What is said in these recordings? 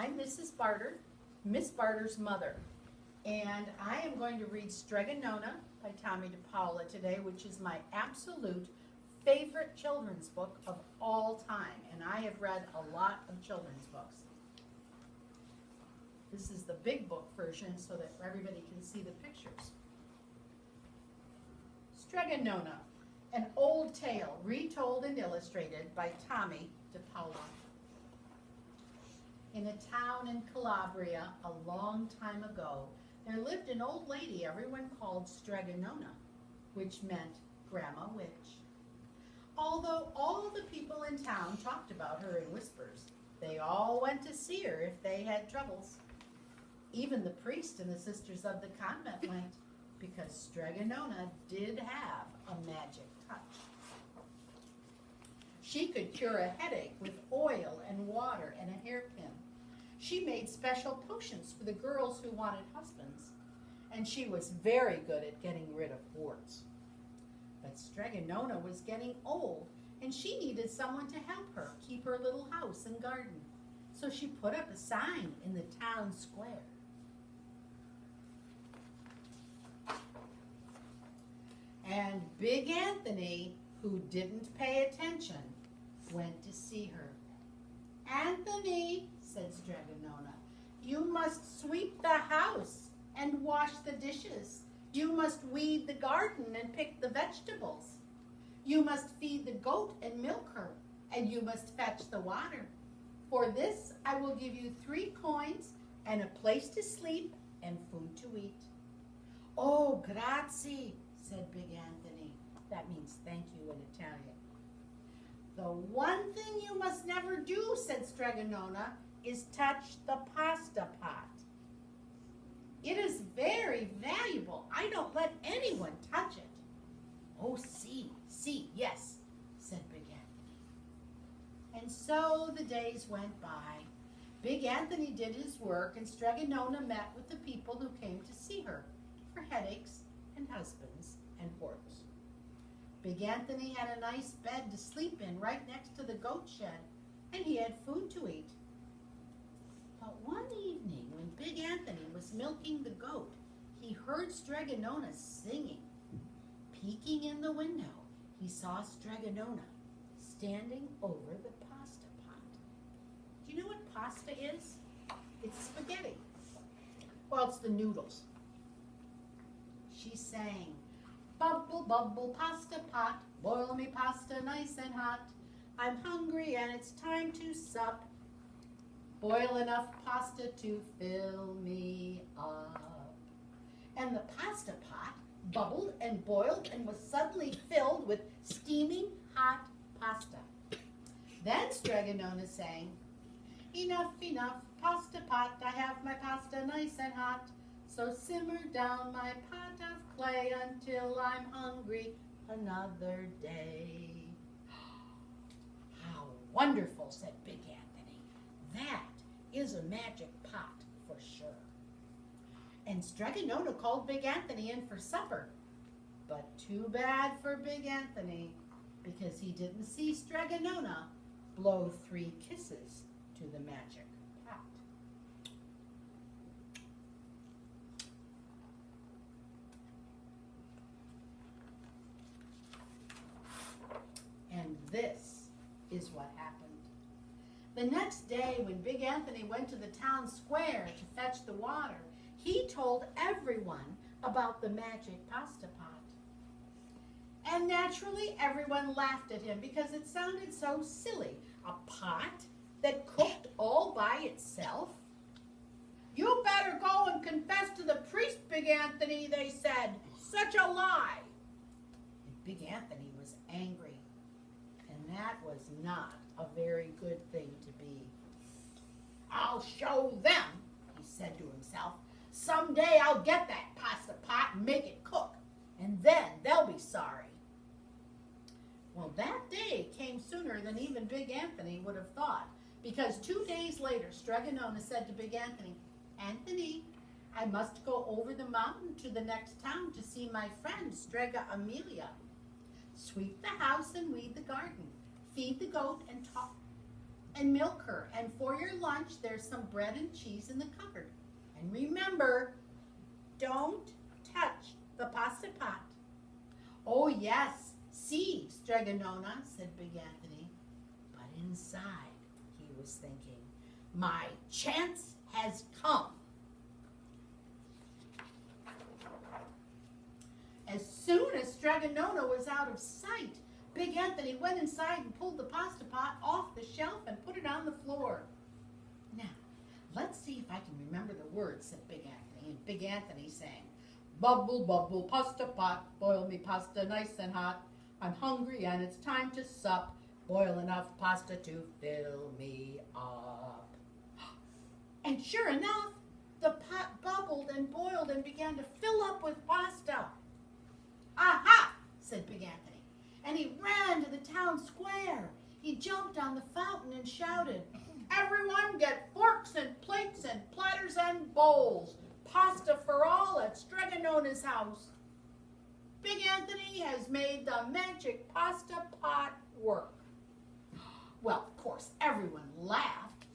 I'm Mrs. Barter, Miss Barter's mother, and I am going to read Strega Nona by Tommy DePaula today, which is my absolute favorite children's book of all time, and I have read a lot of children's books. This is the big book version so that everybody can see the pictures. Strega Nona, an old tale retold and illustrated by Tommy DePaula. In a town in Calabria a long time ago, there lived an old lady everyone called Strega Nona, which meant Grandma Witch. Although all the people in town talked about her in whispers, they all went to see her if they had troubles. Even the priest and the sisters of the convent went, because Strega Nona did have a magic touch. She could cure a headache with oil and water and a hairpin. She made special potions for the girls who wanted husbands, and she was very good at getting rid of warts. But Strega Nona was getting old, and she needed someone to help her keep her little house and garden. So she put up a sign in the town square. And Big Anthony, who didn't pay attention, went to see her. "Anthony," said Strega Nona, "you must sweep the house and wash the dishes. You must weed the garden and pick the vegetables. You must feed the goat and milk her, and you must fetch the water. For this I will give you 3 coins and a place to sleep and food to eat." "Oh, grazie," said Big Anthony. That means thank you in Italian. "The one thing you must never do," said Strega Nona, "is touch the pasta pot. It is very valuable. I don't let anyone touch it." "Oh, see, yes," said Big Anthony. And so the days went by. Big Anthony did his work, and Strega Nona met with the people who came to see her for headaches and husbands and warts. Big Anthony had a nice bed to sleep in right next to the goat shed, and he had food to eat. But one evening, when Big Anthony was milking the goat, he heard Strega Nona singing. Peeking in the window, he saw Strega Nona standing over the pasta pot. Do you know what pasta is? It's spaghetti. Well, it's the noodles. She sang, "Bubble, bubble, pasta pot, boil me pasta nice and hot. I'm hungry and it's time to sup. Boil enough pasta to fill me up." And the pasta pot bubbled and boiled and was suddenly filled with steaming hot pasta. Then Strega Nona sang, "Enough, enough, pasta pot, I have my pasta nice and hot. So simmer down my pot of clay until I'm hungry another day." "How wonderful," said Big Anthony. "That is a magic pot for sure." And Strega Nona called Big Anthony in for supper. But too bad for Big Anthony, because he didn't see Strega Nona blow 3 kisses to the magic pot. And this is what happened. The next day, when Big Anthony went to the town square to fetch the water, he told everyone about the magic pasta pot. And naturally, everyone laughed at him because it sounded so silly. A pot that cooked all by itself? "You better go and confess to the priest, Big Anthony," they said. "Such a lie." And Big Anthony was angry, and that was not a very good thing to be. "I'll show them," he said to himself. "Someday I'll get that pasta pot and make it cook, and then they'll be sorry." Well, that day came sooner than even Big Anthony would have thought, because 2 days later, Strega Nona said to Big Anthony, "Anthony, I must go over the mountain to the next town to see my friend Strega Amelia. Sweep the house and weed the garden. Feed the goat and and milk her. And for your lunch, there's some bread and cheese in the cupboard. And remember, don't touch the pasta pot. Oh, yes, see, Strega Nona, said Big Anthony. But inside, he was thinking, my chance has come. As soon as Strega Nona was out of sight, Big Anthony went inside and pulled the pasta pot off the shelf and put it on the floor. Now, let's see if I can remember the words, said Big Anthony. And Big Anthony sang, bubble, bubble, pasta pot, boil me pasta nice and hot. I'm hungry and it's time to sup. Boil enough pasta to fill me up. And sure enough, the pot bubbled and boiled and began to fill up with pasta. Aha, said Big Anthony, and he ran to the town square. He jumped on the fountain and shouted, everyone get forks and plates and platters and bowls. Pasta for all at Strega Nona's house. Big Anthony has made the magic pasta pot work. Well, of course, everyone laughed,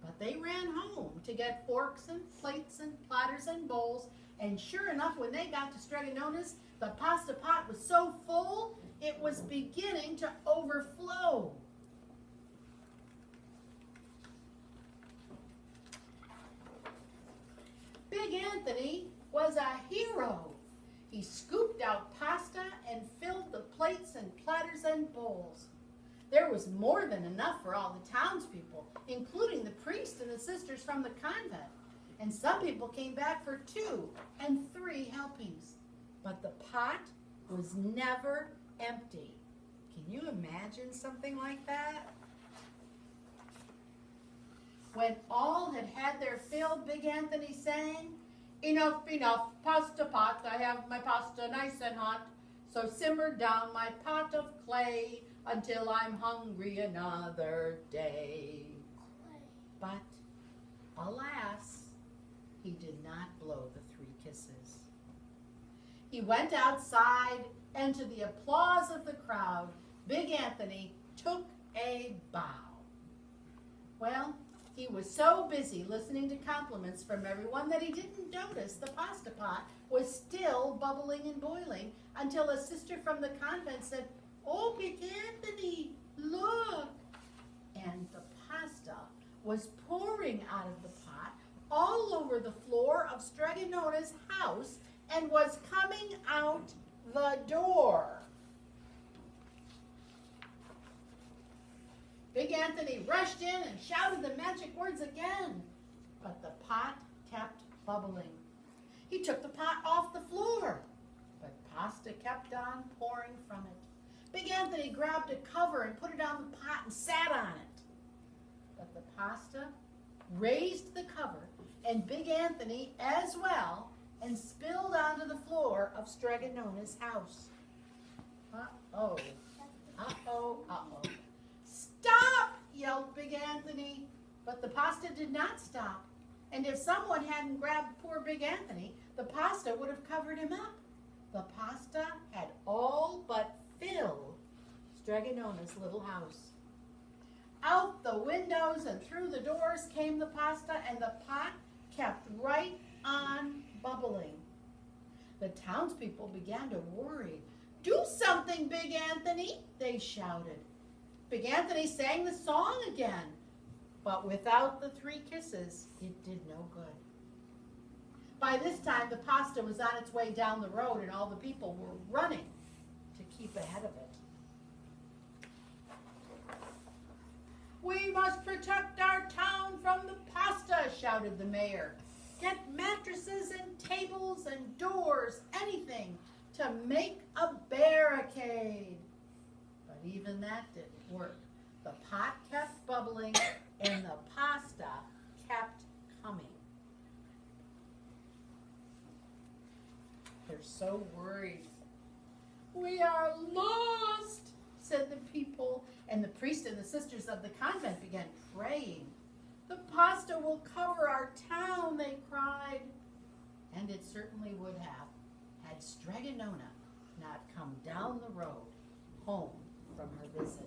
but they ran home to get forks and plates and platters and bowls, and sure enough, when they got to Strega Nona's, the pasta pot was so full, it was beginning to overflow. Big Anthony was a hero. He scooped out pasta and filled the plates and platters and bowls. There was more than enough for all the townspeople, including the priest and the sisters from the convent. And some people came back for 2 and 3 helpings. But the pot was never empty. Can you imagine something like that? When all had had their fill, Big Anthony sang, enough, enough, pasta pot, I have my pasta nice and hot, so simmer down my pot of clay until I'm hungry another day. But, alas, he did not blow the 3 kisses. He went outside, and to the applause of the crowd, Big Anthony took a bow. Well, he was so busy listening to compliments from everyone that he didn't notice the pasta pot was still bubbling and boiling until a sister from the convent said, oh, Big Anthony, look. And the pasta was pouring out of the pot all over the floor of Strega Nona's house and was coming out the door. Big Anthony rushed in and shouted the magic words again, but the pot kept bubbling. He took the pot off the floor, but pasta kept on pouring from it. Big Anthony grabbed a cover and put it on the pot and sat on it. But the pasta raised the cover, and Big Anthony as well, and spilled onto the floor of Strega Nona's house. Uh-oh, uh-oh, uh-oh. Stop, yelled Big Anthony. But the pasta did not stop. And if someone hadn't grabbed poor Big Anthony, the pasta would have covered him up. The pasta had all but filled Strega Nona's little house. Out the windows and through the doors came the pasta, and the pot kept right on bubbling. The townspeople began to worry. Do something, Big Anthony, they shouted. Big Anthony sang the song again, but without the 3 kisses, it did no good. By this time, the pasta was on its way down the road, and all the people were running to keep ahead of it. We must protect our town from the pasta, shouted the mayor. Get mattresses and tables and doors, anything, to make a barricade. But even that didn't work. The pot kept bubbling and the pasta kept coming. They're so worried. We are lost, said the people, and the priest and the sisters of the convent began praying. The pasta will cover our town, they cried. And it certainly would have, had Strega Nona not come down the road home from her visit.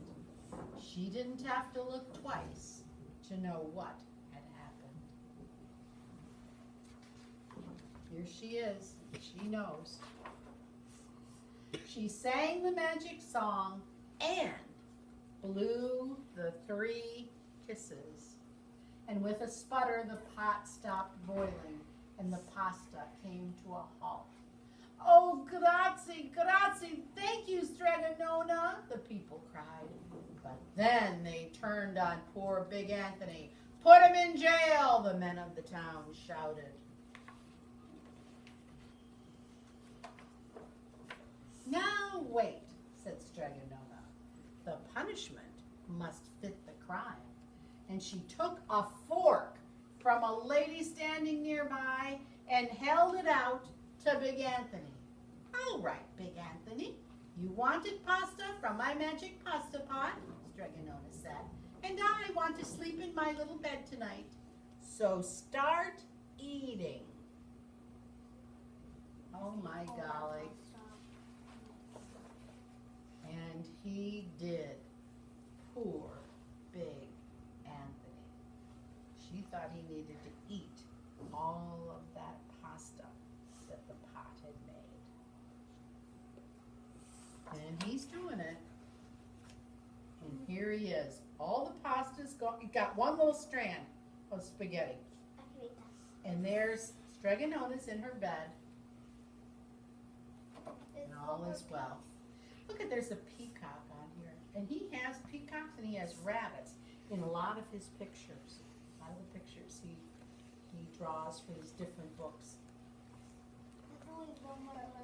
She didn't have to look twice to know what had happened. Here she is. She knows. She sang the magic song and blew the 3 kisses. And with a sputter, the pot stopped boiling and the pasta came to a halt. Oh, grazie, grazie, thank you, Strega Nona, the people cried. But then they turned on poor Big Anthony. Put him in jail, the men of the town shouted. Now wait, said Strega Nona. The punishment must fit the crime. And she took a fork from a lady standing nearby and held it out to Big Anthony. All right, Big Anthony, you wanted pasta from my magic pasta pot, Strega Nona said, and I want to sleep in my little bed tonight. So start eating. Oh my golly. And he did. Poor Big Anthony. She thought he needed to eat all of that pasta that the pot had made. And he's doing it. And here he is. All the pasta's gone. He got one little strand of spaghetti. I can eat this. And there's Strega Nona's in her bed. And all is well. Look at, there's a peacock on here. And he has peacocks and he has rabbits in a lot of his pictures. A lot of the pictures he draws for his different books.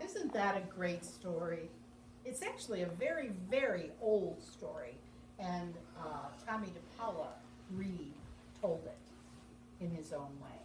Isn't that a great story? It's actually a very, very old story. And Tommy DePaula retold it in his own way.